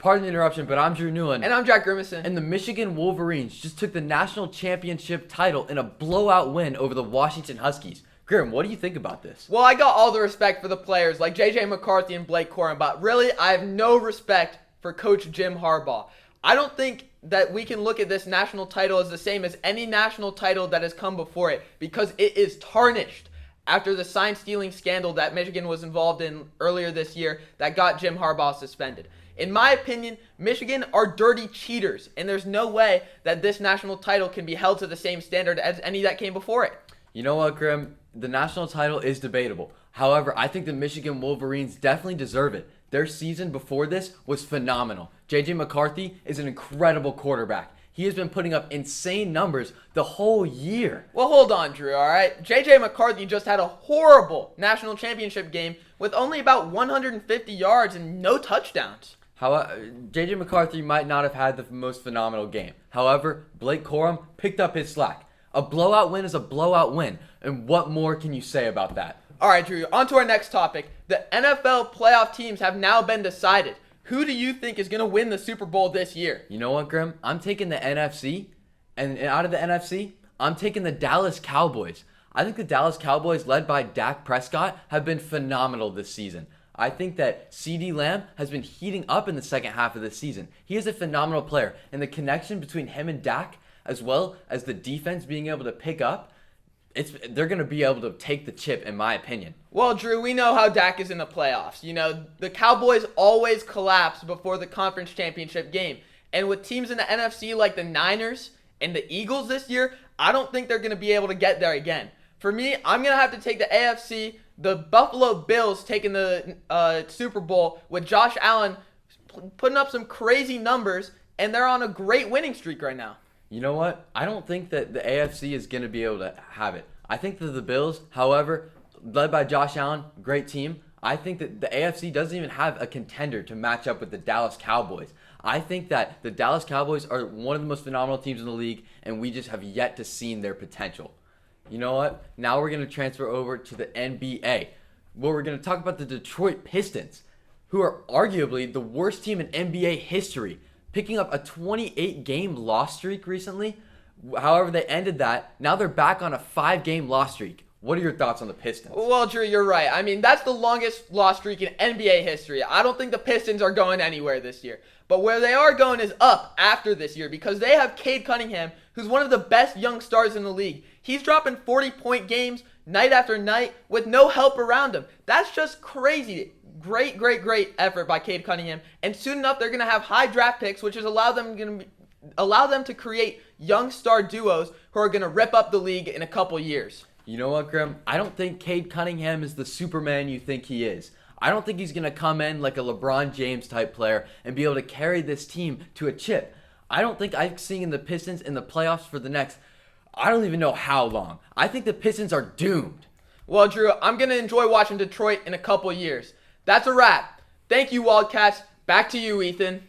Pardon the interruption, but I'm Drew Newland. And I'm Jack Grimison. And the Michigan Wolverines just took the national championship title in a blowout win over the Washington Huskies. Grim, what do you think about this? Well, I got all the respect for the players like J.J. McCarthy and Blake Corum, but really, I have no respect for Coach Jim Harbaugh. I don't think that we can look at this national title as the same as any national title that has come before it because it is tarnished after the sign stealing scandal that Michigan was involved in earlier this year that got Jim Harbaugh suspended. In my opinion, Michigan are dirty cheaters, and there's no way that this national title can be held to the same standard as any that came before it. You know what, Grim? The national title is debatable. However, I think the Michigan Wolverines definitely deserve it. Their season before this was phenomenal. J.J. McCarthy is an incredible quarterback. He has been putting up insane numbers the whole year. Well, hold on, Drew, all right? J.J. McCarthy just had a horrible national championship game with only about 150 yards and no touchdowns. J.J. McCarthy might not have had the most phenomenal game. However, Blake Corum picked up his slack. A blowout win is a blowout win. And what more can you say about that? All right, Drew, on to our next topic. The NFL playoff teams have now been decided. Who do you think is going to win the Super Bowl this year? You know what, Grim? I'm taking the NFC. And out of the NFC, I'm taking the Dallas Cowboys. I think the Dallas Cowboys, led by Dak Prescott, have been phenomenal this season. I think that CeeDee Lamb has been heating up in the second half of the season. He is a phenomenal player. And the connection between him and Dak, as well as the defense being able to pick up, they're going to be able to take the chip, in my opinion. Well, Drew, we know how Dak is in the playoffs. You know, the Cowboys always collapse before the conference championship game. And with teams in the NFC like the Niners and the Eagles this year, I don't think they're going to be able to get there again. For me, I'm going to have to take the AFC. The Buffalo Bills taking the Super Bowl with Josh Allen putting up some crazy numbers, and they're on a great winning streak right now. You know what? I don't think that the AFC is going to be able to have it. I think that the Bills, however, led by Josh Allen, great team. I think that the AFC doesn't even have a contender to match up with the Dallas Cowboys. I think that the Dallas Cowboys are one of the most phenomenal teams in the league, and we just have yet to see their potential. You know what? Now we're going to transfer over to the NBA, where we're going to talk about the Detroit Pistons, who are arguably the worst team in NBA history, picking up a 28-game loss streak recently. However, they ended that. Now they're back on a 5-game loss streak. What are your thoughts on the Pistons? Well, Drew, you're right. I mean, that's the longest loss streak in NBA history. I don't think the Pistons are going anywhere this year. But where they are going is up after this year because they have Cade Cunningham, who's one of the best young stars in the league. He's dropping 40-point games night after night with no help around him. That's just crazy. Great effort by Cade Cunningham. And soon enough, they're going to have high draft picks, which is allow them to create young star duos who are going to rip up the league in a couple years. You know what, Grim? I don't think Cade Cunningham is the Superman you think he is. I don't think he's going to come in like a LeBron James type player and be able to carry this team to a chip. I don't think I'm seeing the Pistons in the playoffs for the next, I don't even know how long. I think the Pistons are doomed. Well, Drew, I'm going to enjoy watching Detroit in a couple years. That's a wrap. Thank you, Wildcats. Back to you, Ethan.